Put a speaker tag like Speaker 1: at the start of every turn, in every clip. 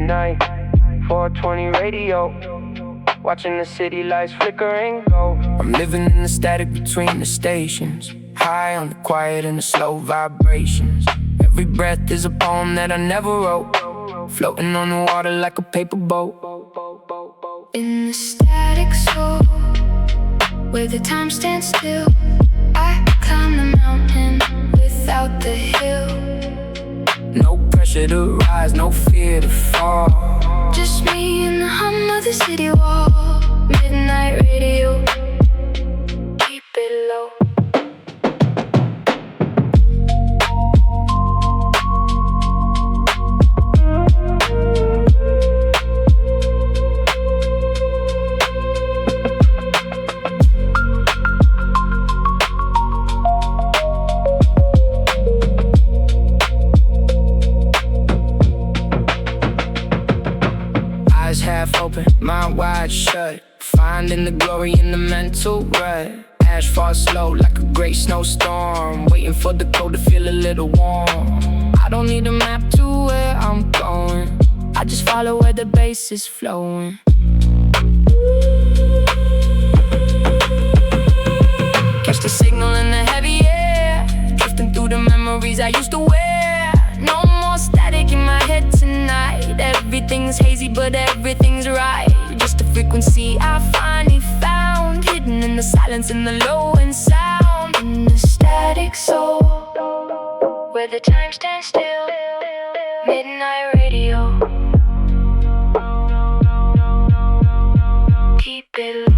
Speaker 1: midnight, 420 radio, watching the city lights flicker and go. I'm living in the static between the stations, high on the quiet and the slow vibrations. Every breath is a poem that I never wrote, floating on the water like a paper boat.
Speaker 2: In the static soul, where the time stands still, I climb the mountain without the hill.
Speaker 1: No pressure to rise, no fear to fall.
Speaker 2: Just me and the hum of the city wall. Midnight radio, keep it low.
Speaker 1: Half open, mind wide shut, finding the glory in the mental rut. Ash falls slow like a great snowstorm, waiting for the cold to feel a little warm. I don't need a map to where I'm going, I just follow where the bass is flowing. Catch the signal in the heavy air, drifting through the memories I used to wear. No more static in my head tonight. Everything's hazy but everything's right. Just a frequency I finally found, hidden in the silence and the low end sound.
Speaker 2: In the static soul, where the time stands still. Midnight radio, keep it low.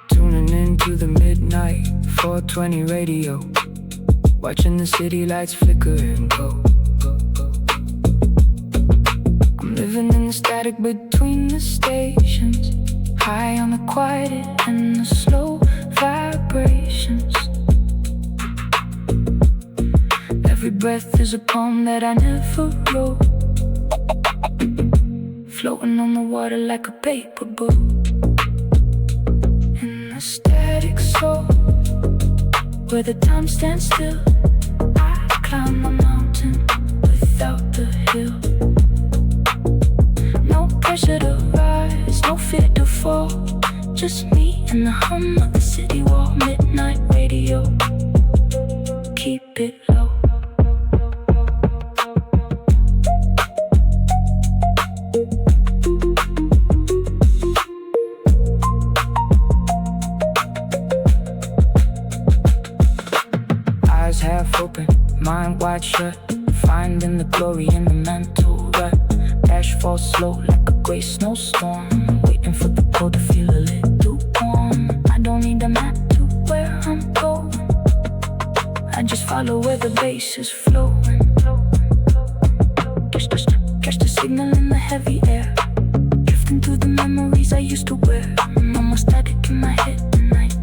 Speaker 1: Tuning into the midnight 420 radio, watching the city lights flicker and go. I'm living in the static between the stations, high on the quiet and the slow vibrations. Every breath is a poem that I never wrote, floating on the water like a paper boat. In the static soul, where the time stands still, I climb the mountain without the hill. No pressure to rise, no fear to fall. Just me and the hum of the city wall. Midnight radio, keep it low. Eyes half open, mind wide shut, finding the glory in the mental rut. Ash falls slow like a gray snowstorm, waiting for the cold to feel a little warm. I don't need a map to where I'm going, I just follow where the bass is flowing. Catch the signal in the heavy air, drifting through the memories I used to wear. No more static in my head tonight.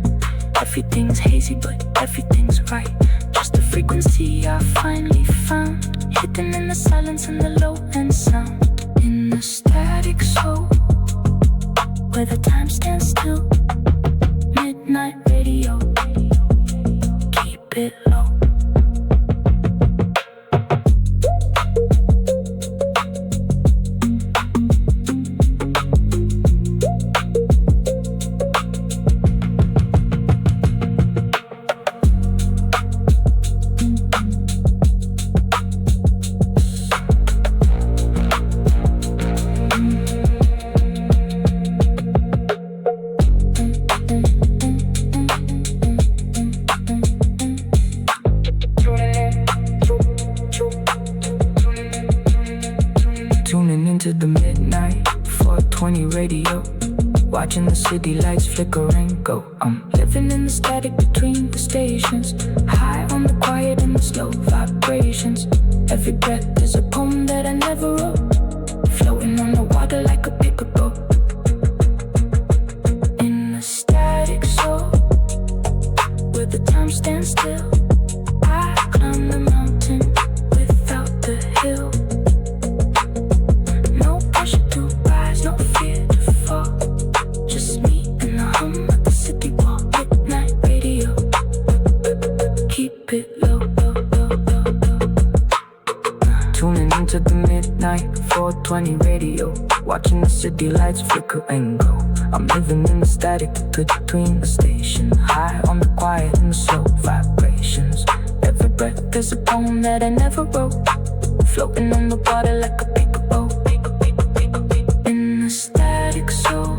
Speaker 1: Everything's hazy but everything's right. Just the frequency I finally found, hidden in the silence and the low end sound. In the static soul, where the time stands still. Midnight radio, keep it low. watching the city lights flicker and go. I'm living in the static between the stations, high on the quiet and the slow vibrations. Every breath is a poem that I never wrote, floating on the water like a paper boat. In the static soul, where the time stands still, I climb the mountain without the hill. No pressure to rise, no fear to fall, just me and the hum of the city wall. Midnight radio, keep it low, low, low, low, low. Tuning into the midnight 420 radio, watching the city lights flicker and go. I'm living in the static between the station, high on the quiet and the slow vibrations. Every breath is a poem that I never wrote, floating on the water like a paper boat. In the static soul,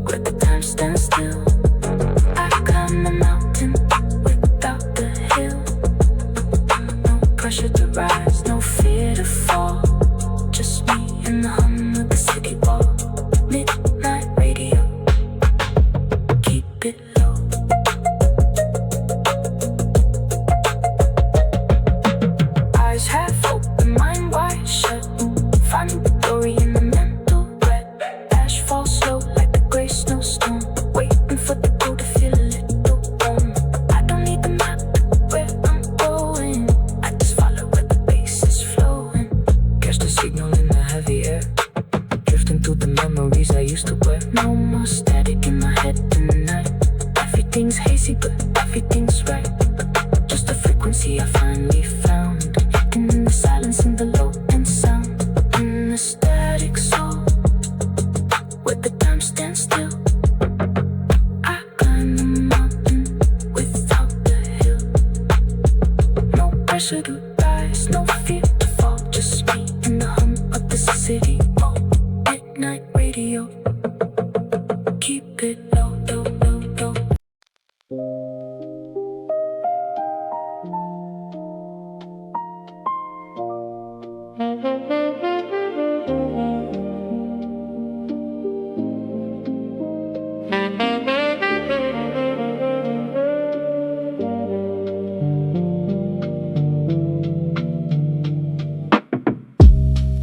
Speaker 1: where the time stands still, I climb the mountain without the hill. No pressure to rise, no fear to fall, just me and the hum of the city wall. Midnight radio, keep it low. Eyes half open, mind wide shut, find the glory in the mental red. Ash falls slow like the gray snowstorm, waiting for the glow to feel a little warm. I don't need the map where I'm going, I just follow where the bass is flowing. Catch the signal in the heavy air, drifting through the memories I used to wear. No more static in my head tonight, everything's hazy but everything's right. Just a frequency I finally found, hidden in the silence and the low end sound. In the static soul, where the time stands still, I climb the mountain without the hill. No pressure to rise, no fear to fall, just me and the hum of the city. Oh, midnight radio, keep it low, low, low, low.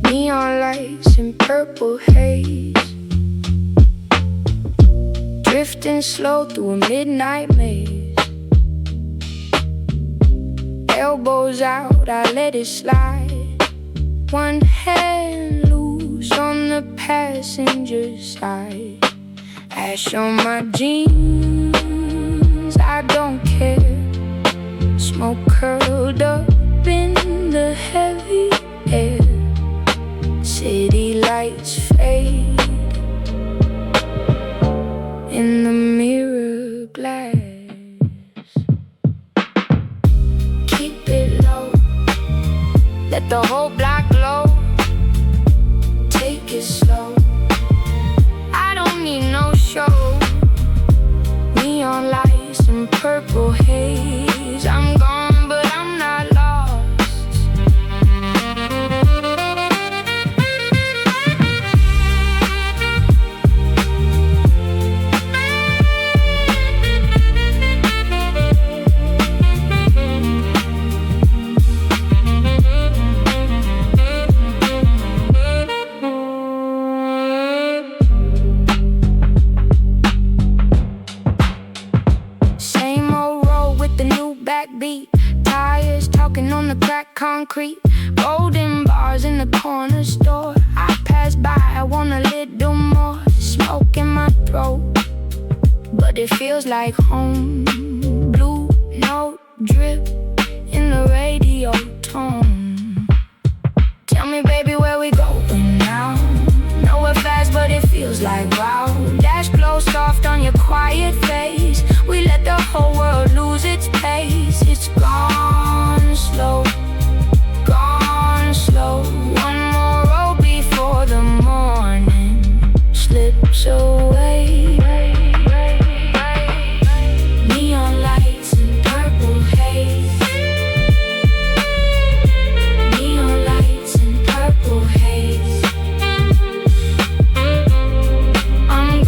Speaker 2: Neon lights and purple haze, drifting slow through a midnight maze. Elbows out, I let it slide, one hand loose on the passenger side. Ash on my jeans, I don't care. Smoke curled up in the heavy air. City lights fade in the mirror glass. Keep it low, let the whole block glow. Take it slow, I don't need no show. Neon lights and purple haze, I'm gone but I'm not lost. Backbeat, tires talking on the cracked concrete, golden bars in the corner store. I pass by, I want a little more smoke in my throat, but it feels like home. Blue note drip in the radio tone. Tell me, baby, where we going now? Nowhere fast, but it feels like wow. Dash glow soft on your quiet face. We let the whole world lose its pace. It's gone slow, gone slow. One more roll before the morning slips away. Neon lights and purple haze. Neon lights and purple haze. I'm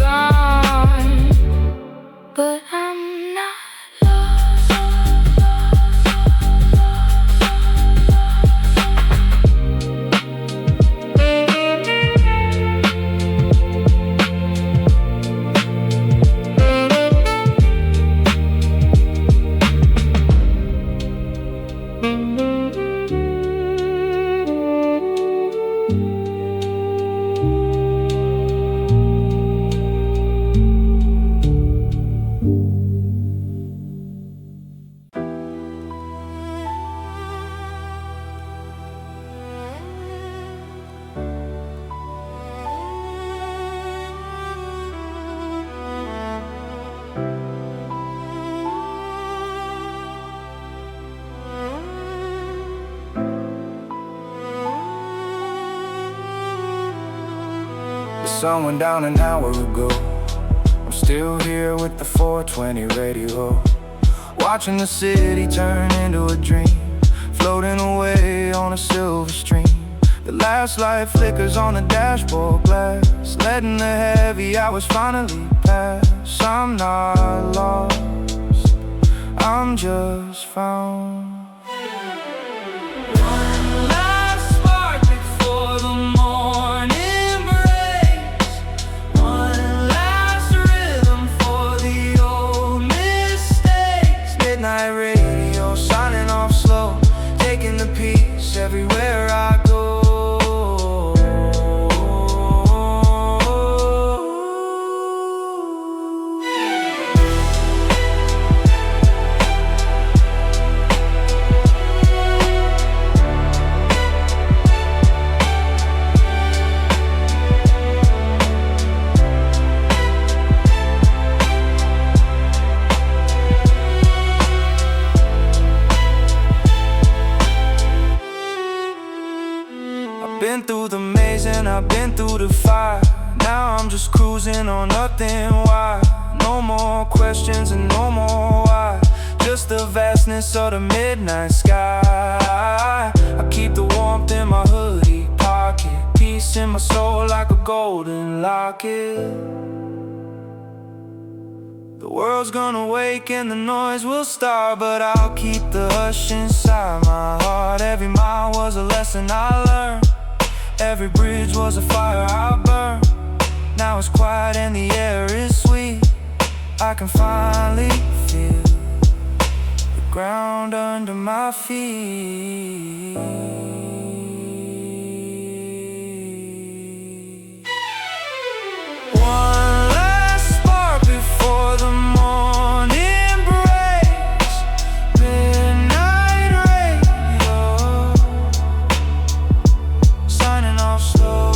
Speaker 3: sun went down an hour ago. I'm still here with the 420 radio, watching the city turn into a dream, floating away on a silver stream. The last light flickers on the dashboard glass, letting the heavy hours finally pass. I'm not lost, I'm just found. One last spark before the morning breaks, one last rhythm for the old mistakes. Midnight radio signing off slow, taking the peace everywhere I go. Been through the maze and I've been through the fire. Now I'm just cruising on nothing. Why? No more questions and no more why. Just the vastness of the midnight sky. I keep the warmth in my hoodie pocket, peace in my soul like a golden locket. The world's gonna wake and the noise will start, but I'll keep the hush inside my heart. Every mile was a lesson I learned, every bridge was a fire I burned. Now it's quiet and the air is sweet. I can finally feel the ground under my feet. One last spark before the morning breaks. Midnight radio signing off slow.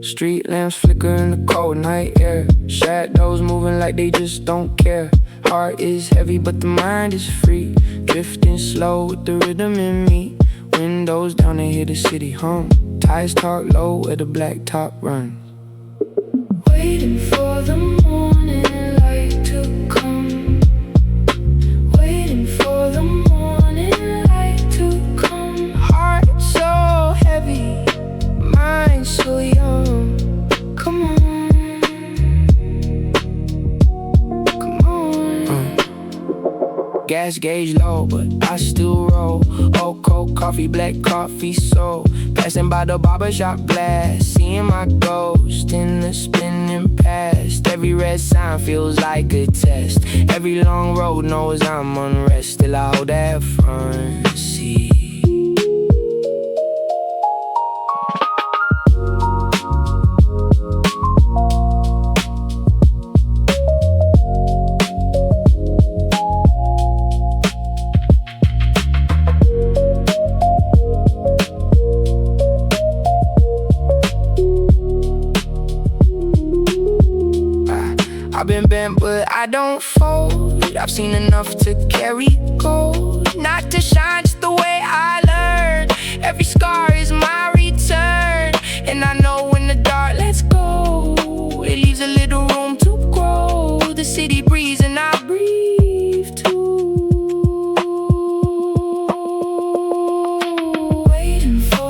Speaker 3: Street lamps flicker in the cold night air, shadows moving like they just don't care. Heart is heavy but the mind is free, drifting slow with the rhythm in me. Windows down and hear the city hum, tires talk low where the black top runs.
Speaker 1: Waiting for the morning light to come, waiting for the morning light to come.
Speaker 2: Heart so heavy, mind so young. Come on, come on.
Speaker 3: Gas gauge low, but I still roll. Old cold coffee, black coffee soul. Passing by the barbershop glass, seeing my ghost in the spinning past. Every red sign feels like a test. Every long road knows I'm unrest. Still I hold that front seat.
Speaker 2: I've been bent but I don't fold. I've seen enough to carry gold, not to shine just the way I learned. Every scar is my return, and I know when the dark lets go, it leaves a little room to grow. The city breathes and I breathe too.
Speaker 1: Waiting for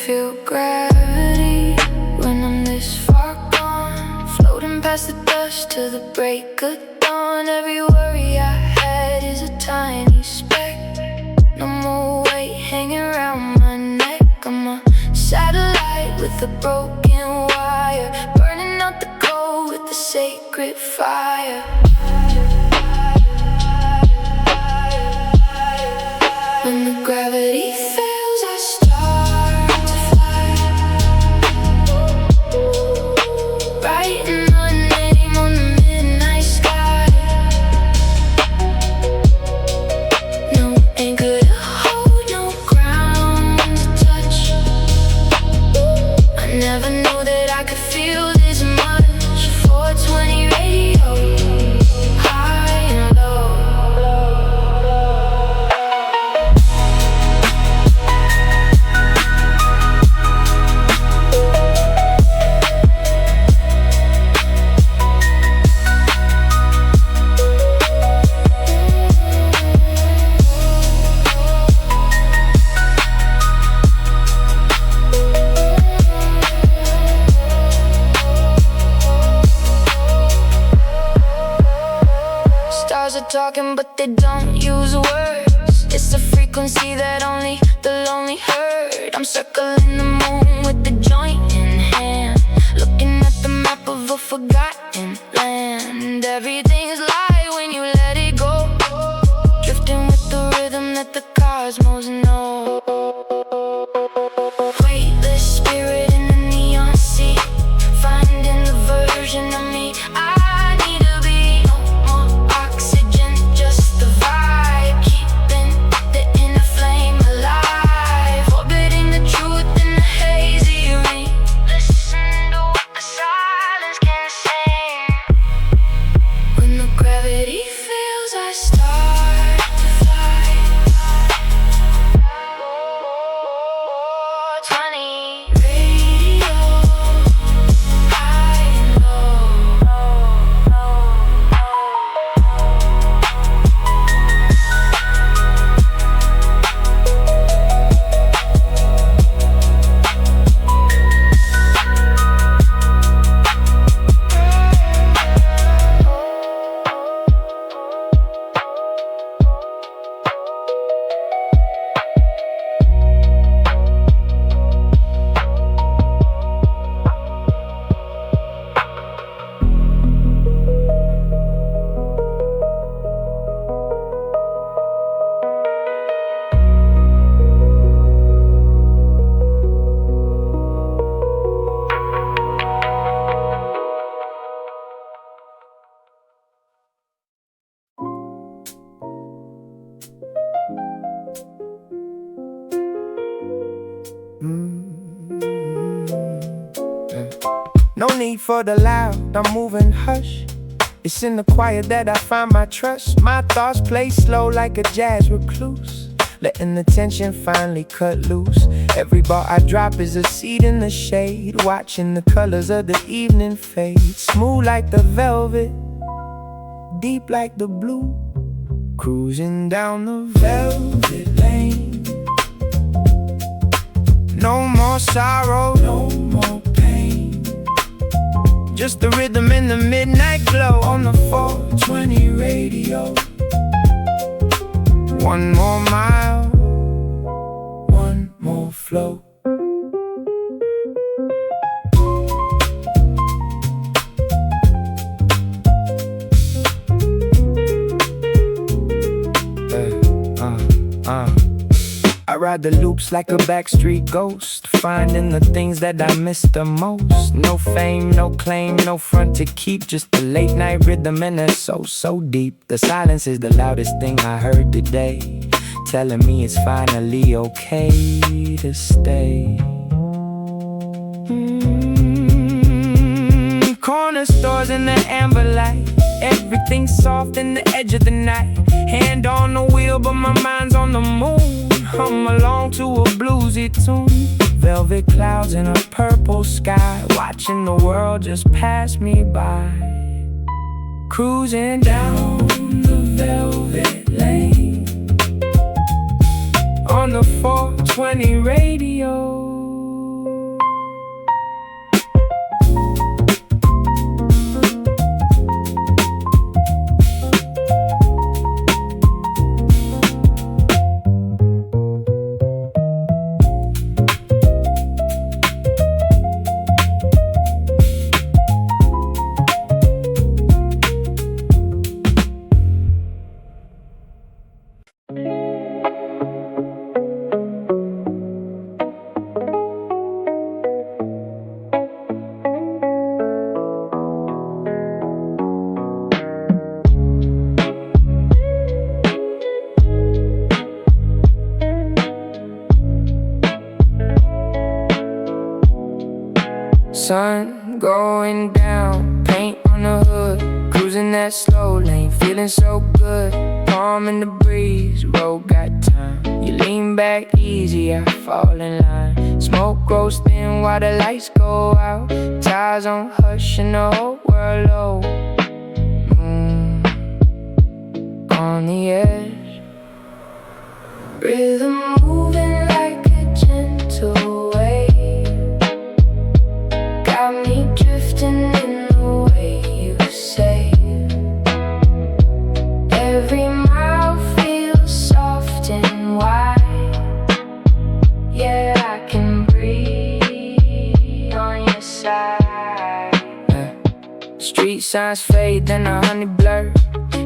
Speaker 2: feel gravity when I'm this far gone, floating past the dust to the break of dawn. Every worry I had is a tiny speck. No more weight hanging around my neck. I'm a satellite with a broken wire, burning out the cold with the sacred fire. When the gravity fails, I start to fly, writing my name on the midnight sky. No anchor to hold, no ground to touch. I never knew that I could feel this much. 420 radio, high and low. Stars are talking, but they don't use words. It's a frequency that only the lonely heard. I'm circling the moon with the joint in hand, looking at the map of a forgotten land. Everything's light when you let it go, drifting with the rhythm that the cosmos know. Weightless spirit in the neon sea, finding the version of me I need to be. No more oxygen, just the vibe, keeping the inner flame alive, orbiting the truth in the hazy rain. Listen to what the silence can sing. When the gravity fails, I start to fly. 20 radio, high and low.
Speaker 4: No need for the loud, I'm moving hush. It's in the quiet that I find my trust. My thoughts play slow like a jazz recluse, letting the tension finally cut loose. Every bar I drop is a seed in the shade, watching the colors of the evening fade. Smooth like the velvet, deep like the blue, cruising down the velvet lane. No more sorrow, no more pain, just the rhythm in the midnight glow on the 420 radio. One more mile, one more flow. I ride the loops like a backstreet ghost, finding the things that I miss the most. No fame, no claim, no front to keep, just the late night rhythm and a so deep. The silence is the loudest thing I heard today, telling me it's finally okay to stay. Corner stores in the amber light, everything soft in the edge of the night. Hand on the wheel but my mind's on the moon, hum along to a bluesy tune. Velvet clouds in a purple sky, watching the world just pass me by. Cruising down the velvet lane on the 420 radio.
Speaker 2: sun going down, paint on the hood, cruising that slow lane, feeling so good. Palm in the breeze, road got time. You lean back easy, I fall in line. Smoke grows thin while the lights go out. Tires on hush and the whole world low. On the edge, rhythm moving like a gentle wave. Got me drifting in the way you say. Every mile feels soft and wide. Yeah, I can breathe on your side. Street signs fade, then the honey blur.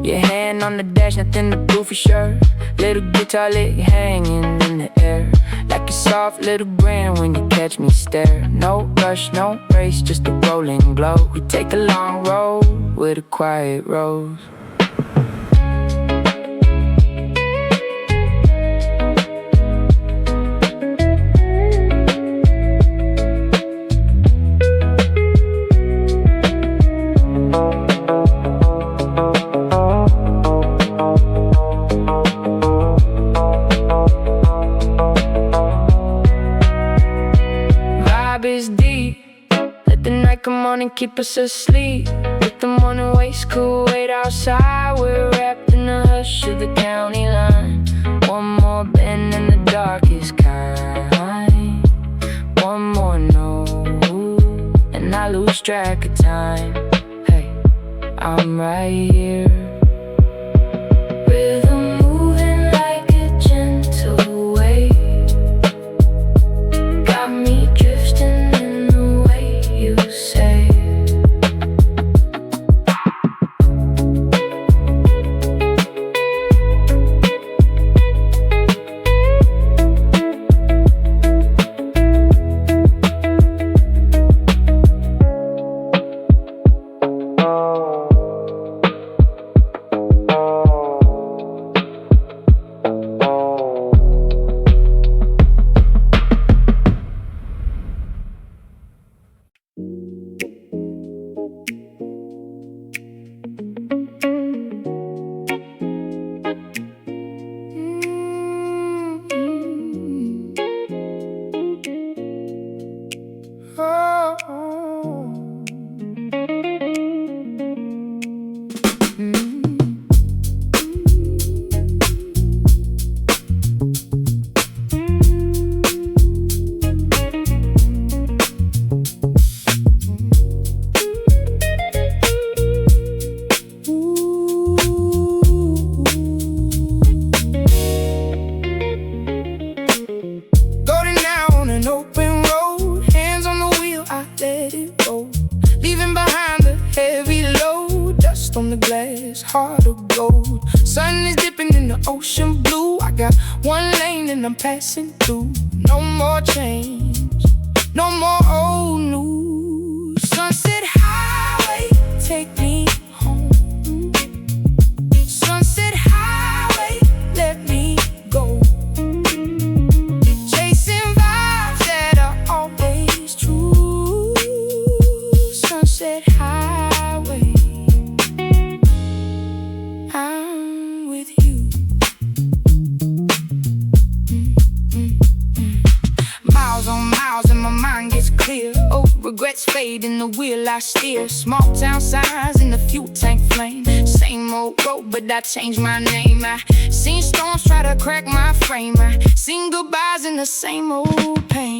Speaker 2: Your hand on the dash, nothing to prove for sure. Little guitar lit, hanging in the air, like a soft little brand when you catch me stare. No rush, no race, just a rolling glow. We take a long road with a quiet rose. Is deep. Let the night come on and keep us asleep. With the morning waves cool, wait outside. We're wrapped in the hush of the county line. One more bend in the darkest kind. One more note, and I lose track of time. Hey, I'm right here. Rhythm moving like a gentle wave. Got me drifting in the way you say. Heart of gold. Sun is dipping in the ocean blue. I got one lane and I'm passing through. No more change, no more old news. Sunset highway, take me home. Sunset highway, let me go. Chasing vibes that are always true. Sunset highway, I'm with you. Miles on miles and my mind gets clear. Oh, regrets fade in the wheel I steer. Small town signs in the fuel tank flame. Same old road, but I changed my name. I seen storms try to crack my frame. I seen goodbyes in the same old pain.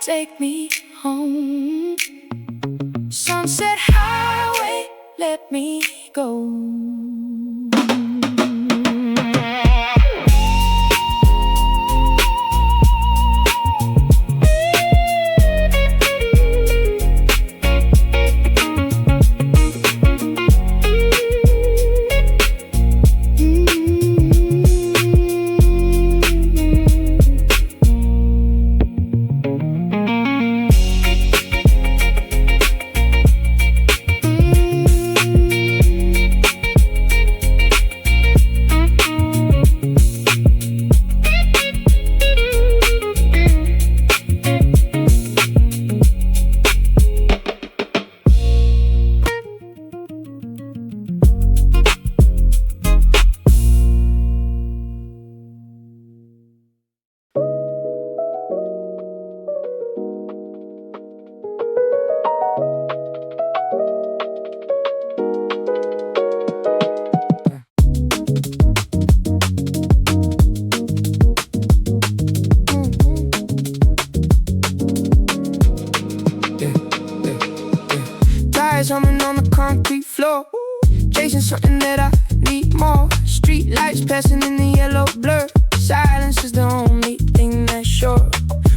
Speaker 2: Take me home. Sunset highway, let me go.
Speaker 4: Humming on the concrete floor, chasing something that I need more. Street lights passing in the yellow blur. Silence is the only thing that's sure.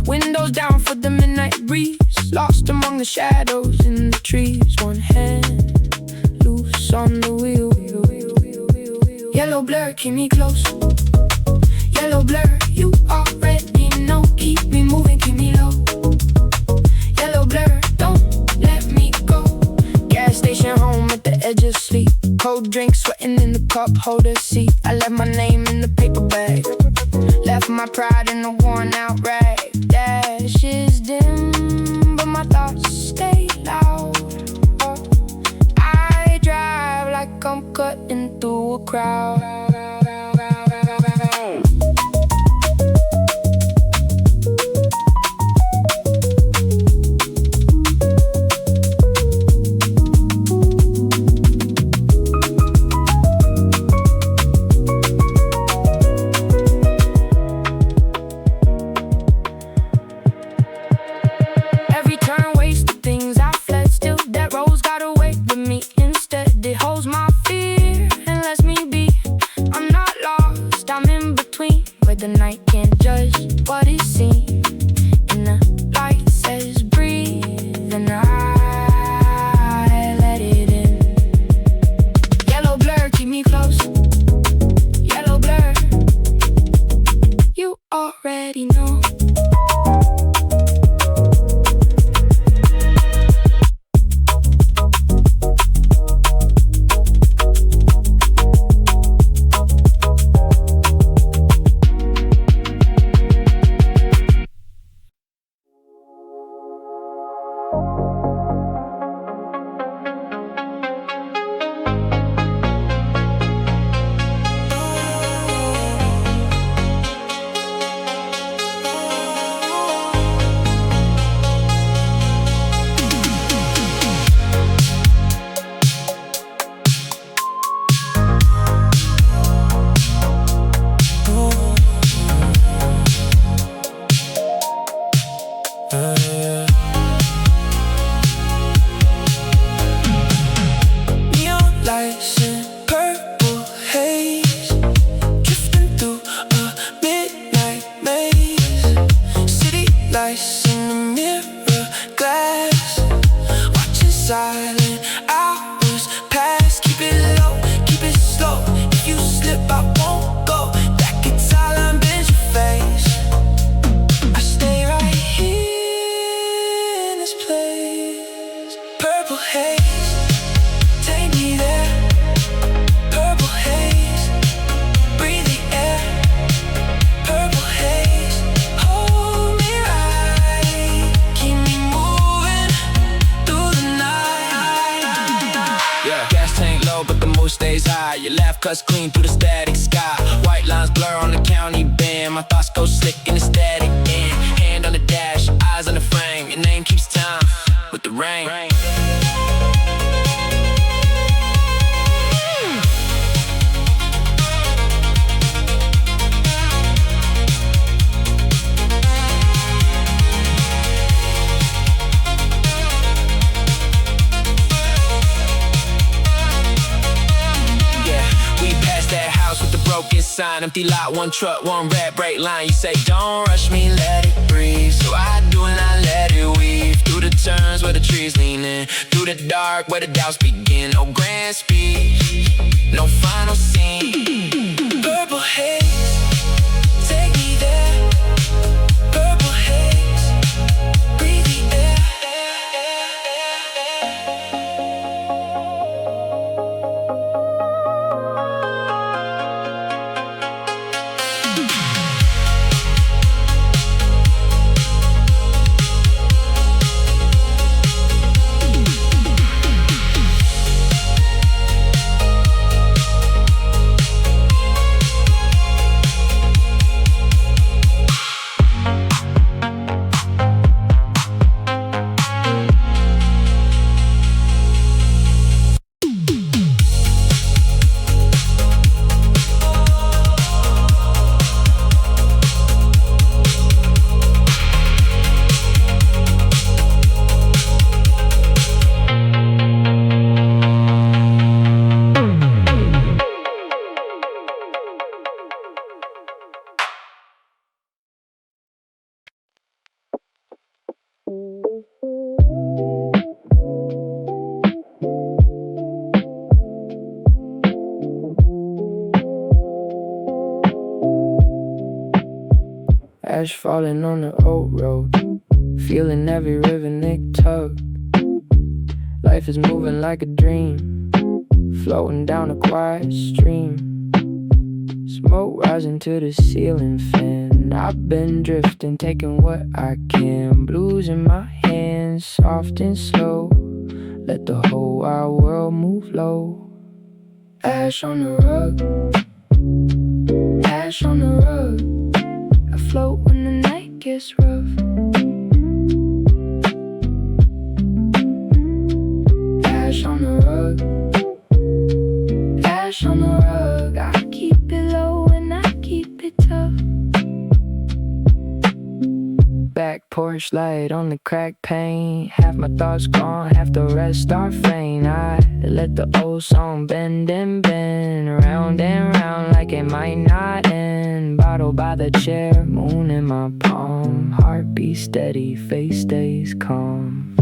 Speaker 4: Windows down for the midnight breeze, lost among the shadows in the trees. One hand loose on the wheel. Yellow blur, keep me close. Yellow blur, you already know. Keep me moving, keep me low. Yellow blur, don't let me go. Gas station home at the edge of sleep. Cold drink sweating in the cup holder seat. I left my name in the paper bag, left my pride in the worn out rag. Dash is dim, but my thoughts stay loud. I drive like I'm cutting through a crowd. The night can't judge what is seen, and the light says breathe, and I let it in. Yellow blur, keep me close. Yellow blur, you already know. Silent hours pass, keep it low, keep it slow. If you slip, I won't go back. It's all I'm bend your face. I stay right here in this place. Purple haze, take me there. Purple haze, breathe the air. Purple haze, hold me right, keep me moving through the night.
Speaker 3: Yeah, gas tank low, but the mood stays high. Your laugh cuts clean through the static sky. White lines blur on the county band. My thoughts go slick in the static end. Hand on the dash, eyes on the frame. Your name keeps time with the rain.
Speaker 5: sign, empty lot, one truck, one red brake line. You say, don't rush me, let it breathe. So I do and I let it weave through the turns where the trees lean in, through the dark where the doubts begin. No grand speech, no final scene. Purple haze, take me there. Purple haze, breathe the air.
Speaker 4: Ash falling on the old road, feeling every rhythmic tug. Life is moving like a dream, floating down a quiet stream. Smoke rising to the ceiling fan. I've been drifting, taking what I can. Blues in my hands, soft and slow. Let the whole wide world move low. Ash on the rug, ash on the rug. I float when the night gets rough. Ash on the rug, ash on the rug. I keep it low and I keep it tough. Back porch light on the cracked pane. Half my thoughts gone, half the rest are faint. I let the old song bend and bend, round and round like it might not end. Bottle by the chair, moon in my palm. Heartbeat steady, face stays calm.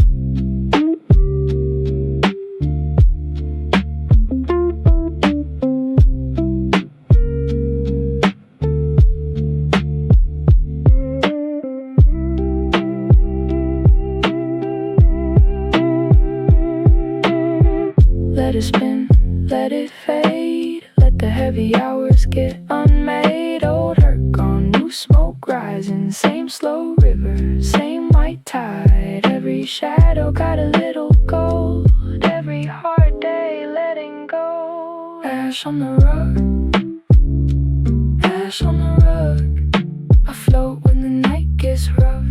Speaker 4: Let it spin, let it fade. Let the heavy hours get unmade. Old hurt gone, new smoke rising. Same slow river, same white tide. Every shadow got a little gold. Every hard day letting go. Ash on the rug, ash on the rug. I float when the night gets rough.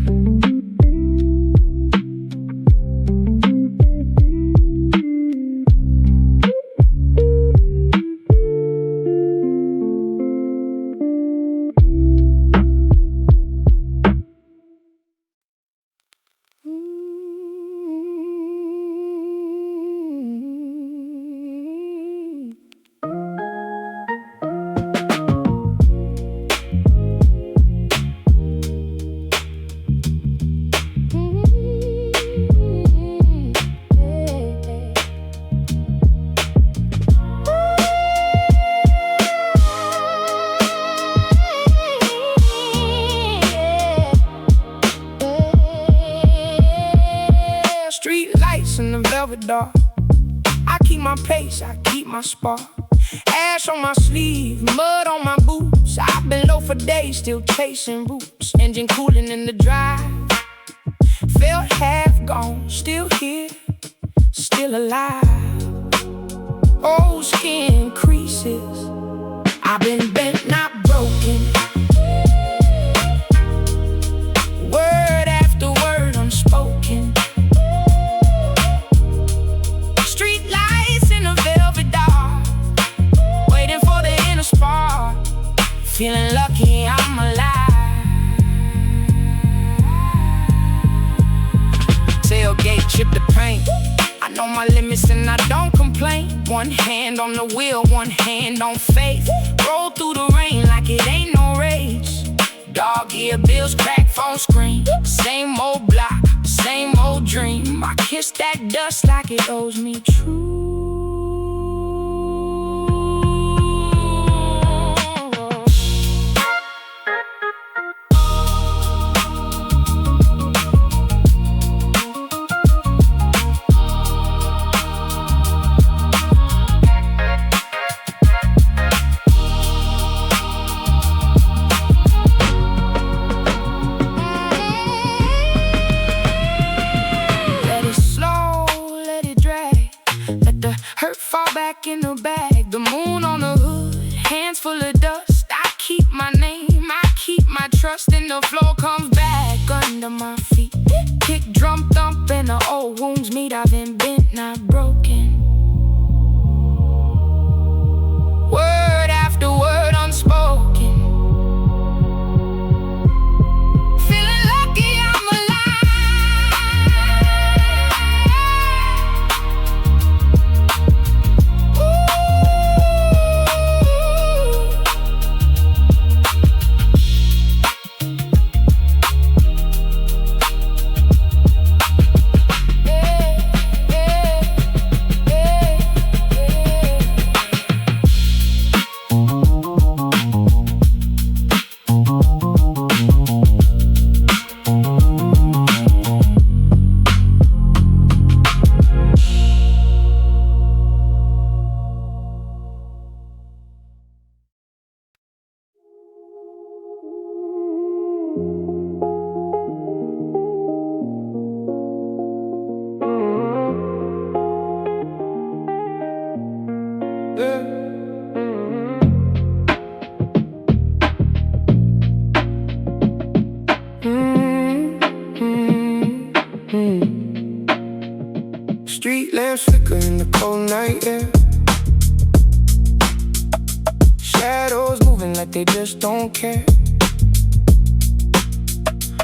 Speaker 4: Street lights in the velvet dark. I keep my pace, I keep my spark. Ash on my sleeve, mud on my boots. I've been low for days, still chasing roots. Engine cooling in the drive. Felt half gone, still here, still alive. Old skin creases. I've been bent, not broken. Word after word unspoken. Street lights in a velvet dark, waiting for the inner spark. Feeling lucky I'm alive. Tailgate, chip the paint. I know my limits and I don't complain.
Speaker 2: complaint. One hand on the wheel, one hand on faith. Roll through the rain like it ain't no race. Dog ear bills, crack phone screen. Same old block, same old dream. I kiss that dust like it owes me true. Fall back in the bag, the moon on the hood, hands full of dust. I keep my name, I keep my trust, and the floor comes back under my feet. Kick, drum, thump, and the old wounds meet. I've been bent, not broken. Word after word unspoken. Feeling lucky I'm
Speaker 4: Street lamps flicker in the cold night air. Shadows moving like they just don't care.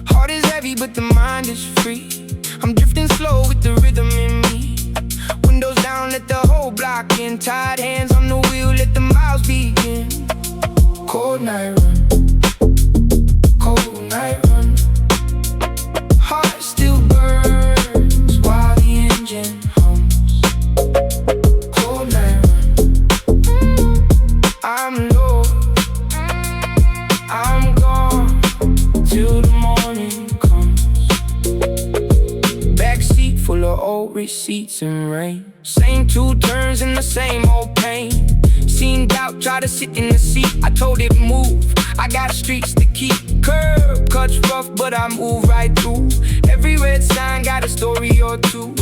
Speaker 4: Heart is heavy but the mind is free. I'm drifting slow with the rhythm in me. Windows down, let the whole block in. Tied hands on the wheel, let the miles begin. Cold night run, cold night run. Heart still burns while the engine hums. Cold night run, I'm low, I'm gone till the morning comes. Backseat full of old receipts and rain. Same two turns in the same old pain. Seen doubt try to sit in the seat. I told it move, I got streets to keep. Curb cuts rough but I move right through. Every red sign got a story or two.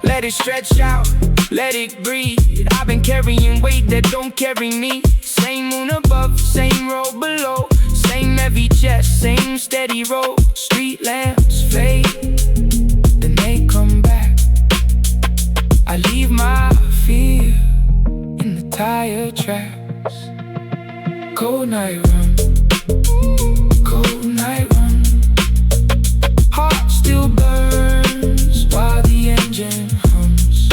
Speaker 4: Let it stretch out, let it breathe. I've been carrying weight that don't carry me. Same moon above, same road below. Same heavy chest, same steady road. Street lamps fade, then they come back. I leave my fear in the tire tracks. Cold night run, cold night run. Heart still burns while the engine hums.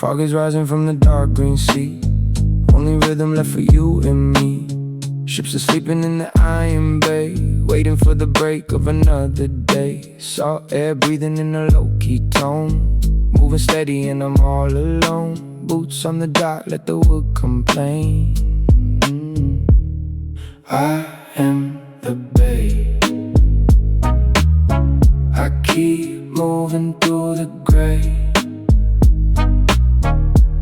Speaker 4: Fog is rising from the dark green sea. Only rhythm left for you and me. Ships are sleeping in the iron bay, waiting for the break of another day. Salt air breathing in a low-key tone, moving steady and I'm all alone. Boots on the dock, let the wood complain. I am the bay. I keep moving through the gray.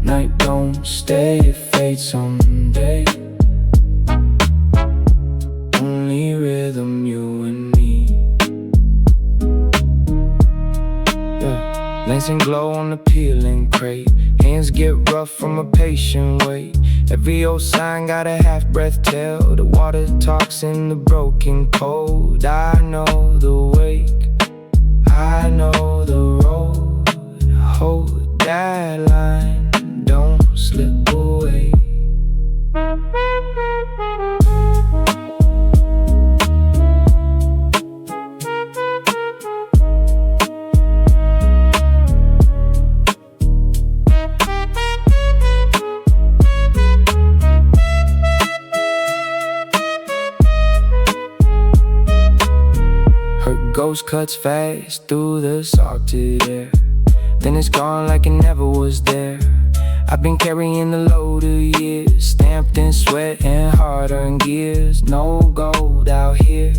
Speaker 4: Night don't stay, it fades someday. Only rhythm, you and me. Yeah. Lancing glow on the peeling crate. Hands get rough from a patient wait. Every old sign got a half-breath tell. The water talks in the broken code. I know the wake, I know the road. Hold that line, don't slip away. Ghost cuts fast through the salted air, then it's gone like it never was there. I've been carrying the load of years, stamped in sweat and hard-earned gears. No gold out here,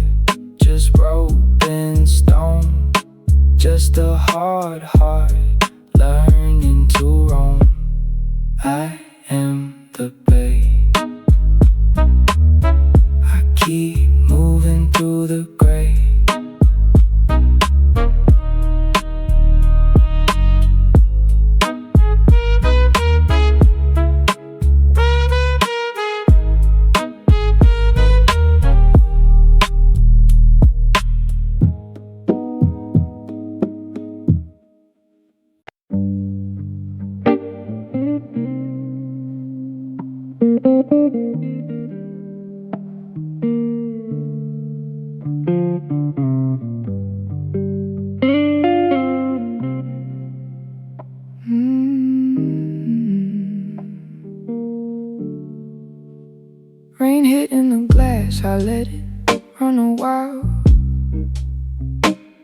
Speaker 4: just rope and stone. Just a hard heart learning to roam. I am the bay. I keep moving through the gray. Rain hitting the glass, I let it run a while.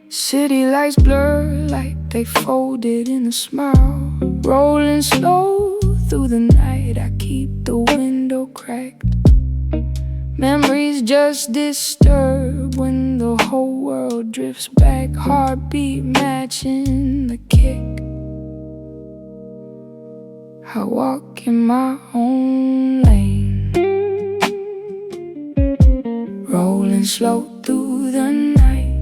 Speaker 4: City lights blur like they folded in a smile. Rolling slow through the night, I keep the window cracked. Memories just disturb when the whole world drifts back. Heartbeat matching the kick. I walk in my own lane, rolling slow through the night.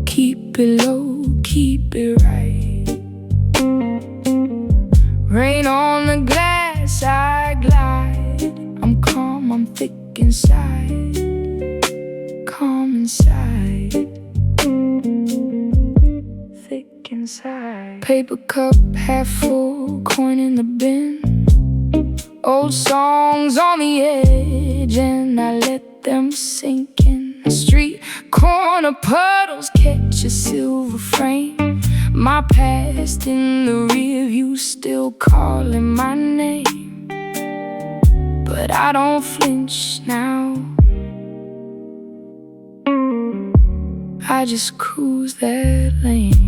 Speaker 4: Keep it low, keep it right. Rain on the glass, I glide. I'm calm, I'm thick inside. Calm inside. Thick inside. Paper cup half full, coin in the bin. Old songs on the edge, and I let them sink in. Street corner puddles catch a silver frame. My past in the rear view, still calling my name. But I don't flinch now, I just cruise that lane.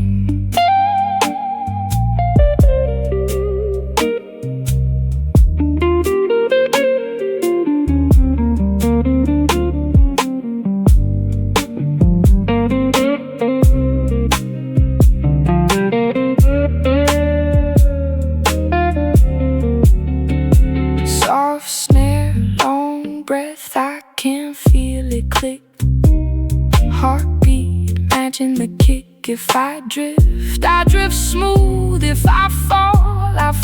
Speaker 4: The kick. If I drift smooth. If I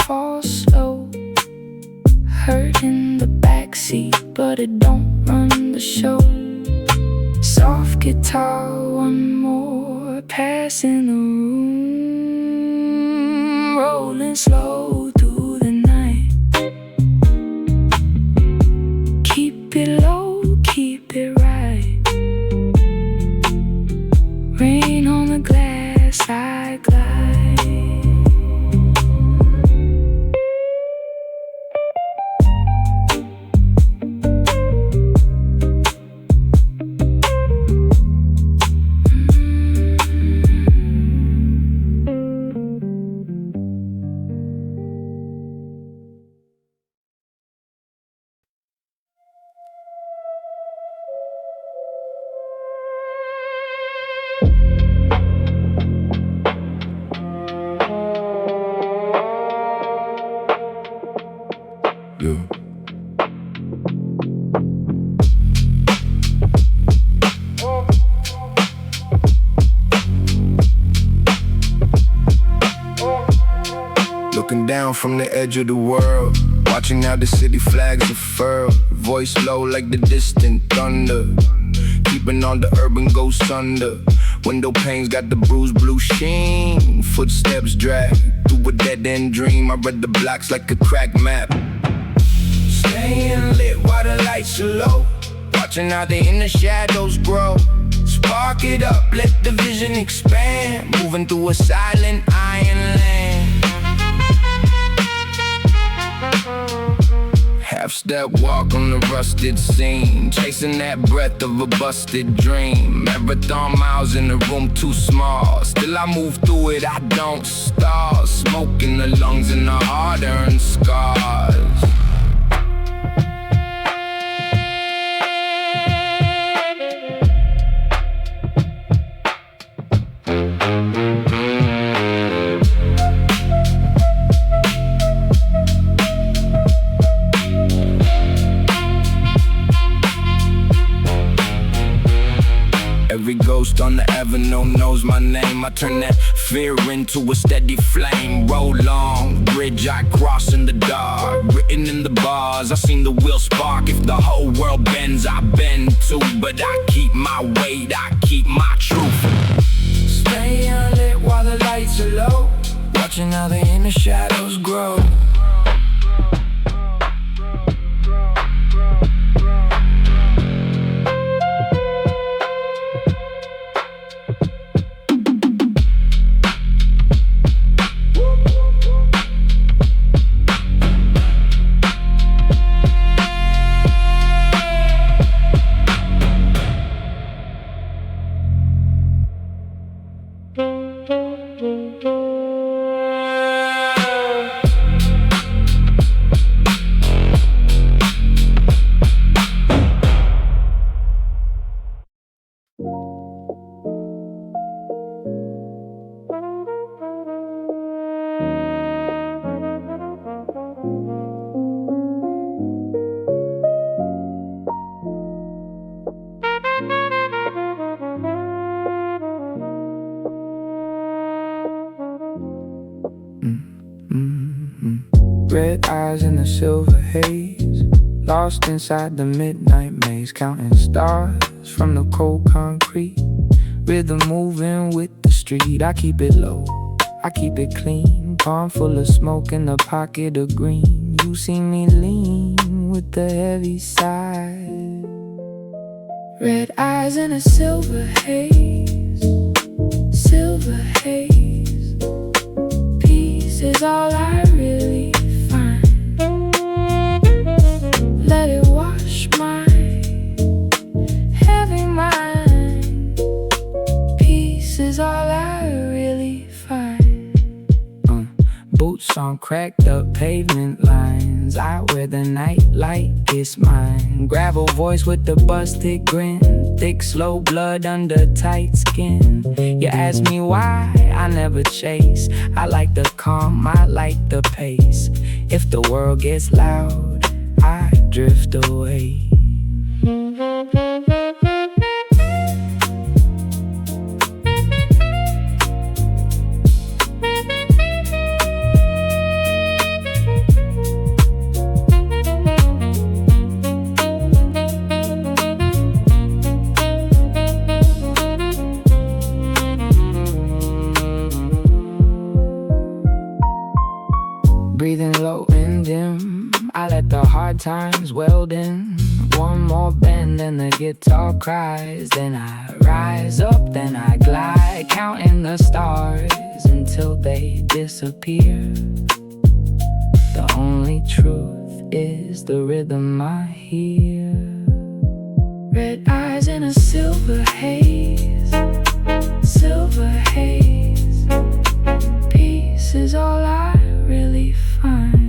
Speaker 4: fall slow. Hurt in the backseat, but it don't run the show. Soft guitar, one more pass in the room. Rolling slow through the night. Keep it low, keep it right. Rain on the glass, I glide.
Speaker 3: Yeah. Looking down from the edge of the world, watching how the city flags unfurl. Voice low like the distant thunder, keeping all the urban ghosts under. Window panes got the bruised blue sheen. Footsteps drag through a dead-end dream. I read the blocks like a cracked map. Staying lit while the lights are low, watching how the inner shadows grow. Spark it up, let the vision expand, moving through a silent iron land. Half-step walk on the rusted scene, chasing that breath of a busted dream. Marathon miles in a room too small, still I move through it, I don't stall. Smoke in the lungs and the hard-earned scars. Every ghost on the avenue knows my name. I turn that fear into a steady flame. Roll on, bridge I cross in the dark, written in the bars, I seen the wheel spark. If the whole world bends, I bend too. But I keep my weight, I keep my truth. Stay unlit while the lights are low, watching how the inner shadows grow.
Speaker 4: Red eyes in the silver haze, lost inside the midnight maze, counting stars from the cold concrete. Rhythm moving with the street. I keep it low, I keep it clean. Palm full of smoke in a pocket of green. You see me lean with the heavy side. Red eyes in a silver haze, silver haze. Peace is all I really find. Let it wash my heavy mind. Peace is all I really find. Boots on cracked up pavement lines. I wear the night light, it's mine. Gravel voice with the busted grin. Thick slow blood under tight skin. You ask me why, I never chase. I like the calm, I like the pace. If the world gets loud, I drift away. Breathing low and dim, I let the hard times weld in. One more bend and the guitar cries. Then I rise up, then I glide, counting the stars until they disappear. The only truth is the rhythm I hear. Red eyes in a silver haze, silver haze. Peace is all I really find.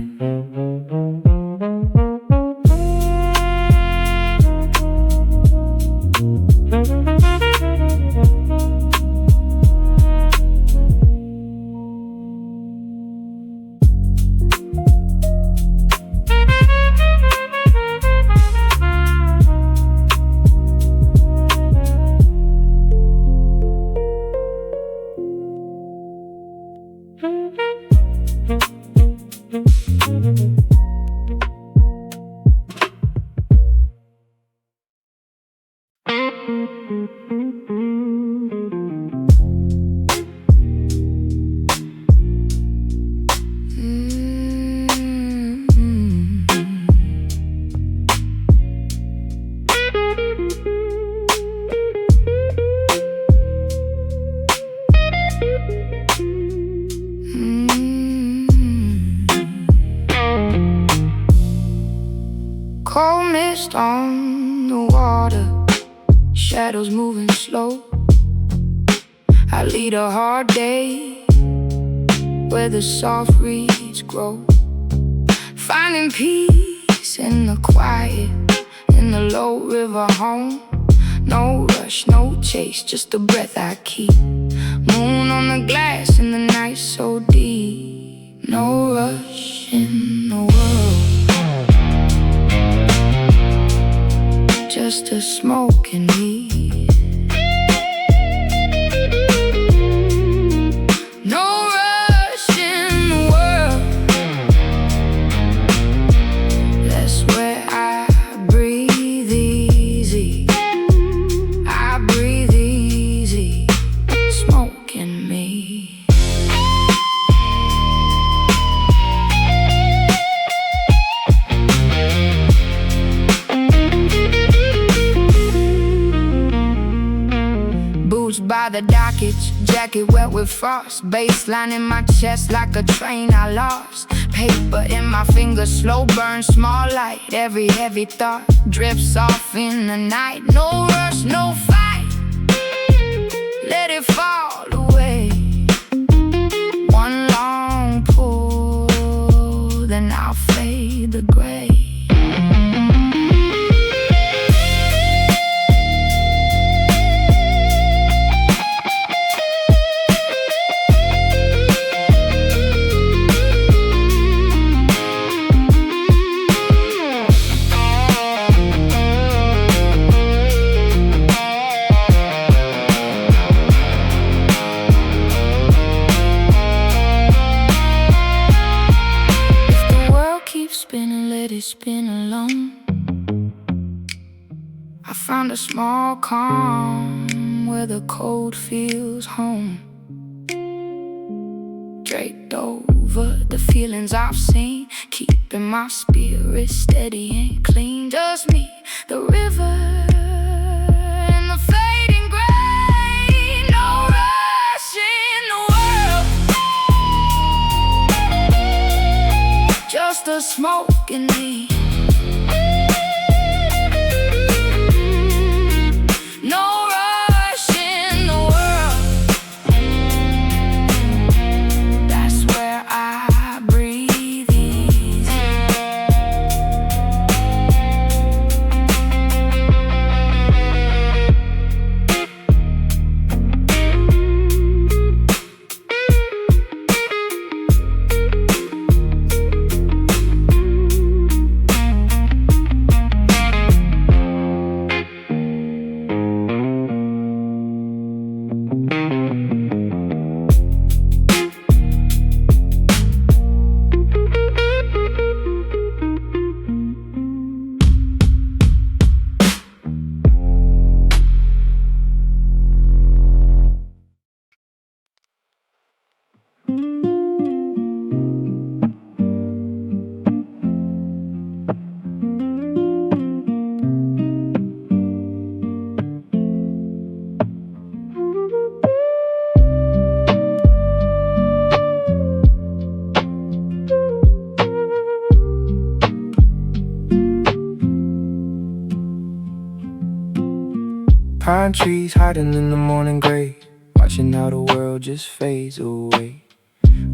Speaker 2: Cold mist on the water, shadows moving slow. I lead a hard day where the soft reeds grow, finding peace in the quiet, in the low river home. No rush, no chase, just a breath I keep. Moon on the glass in the night so deep. No rush in the world, just a smoke and me. No rush in the world, that's where I breathe easy. I breathe easy, smoke in me. Boots by the dockage, jacket wet with frost, baseline in my chest like a train I lost. Paper in my fingers, slow burn, small light. Every heavy thought drifts off in the night. No rush, no fight, let it fall away. One long pull, then I'll fade the gray. Spinning, let it spin alone. I found a small calm where the cold feels home. Draped over the feelings I've seen, keeping my spirit steady and clean. Just me, the river, and the fading gray. No rush in the world, just a smoke in me. No rush in the world, that's where I breathe easy.
Speaker 4: Pine trees hiding in the morning gray, watching how the world just fades away.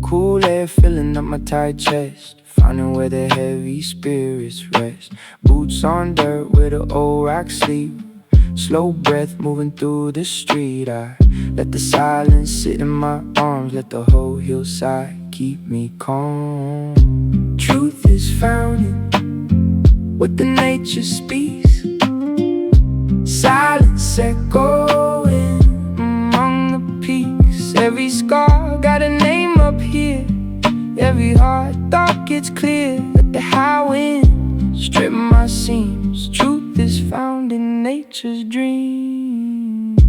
Speaker 4: Cool air filling up my tight chest, finding where the heavy spirits rest. Boots on dirt where the old rocks sleep, slow breath moving through the street. I let the silence sit in my arms, let the whole hillside keep me calm. Truth is found in what the nature speaks, silence echoing among the peaks. Every scar got a name up here, every hard thought gets clear. Let the high wind strip my seams. Truth is found in nature's dreams.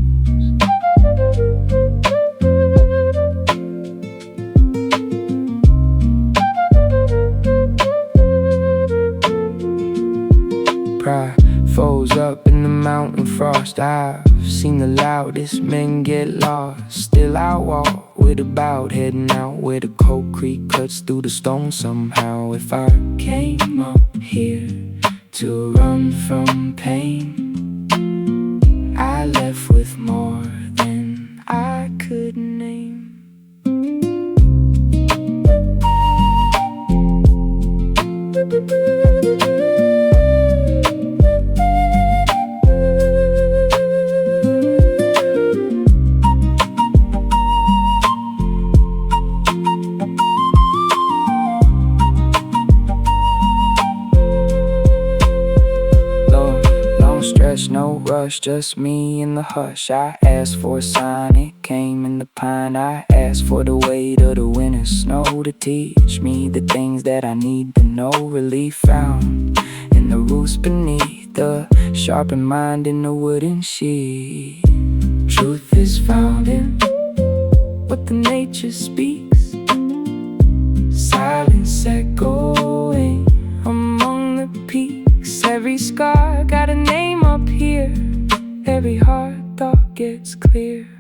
Speaker 4: Pride froze up in the mountain frost. I've seen the loudest men get lost. Still I walk with a bowed head now, where the cold creek cuts through the stone somehow. If I came up here to
Speaker 6: No rush, just me in the hush. I asked for a sign, it came in the pine. I asked for the weight of the winter snow to teach me the things that I need to know. Relief found in the roots beneath the sharpened mind in the wooden sheet. Truth is found in what the nature speaks. Silence echoing among the peaks. Every scar got a name up here. Every heart thought gets clear.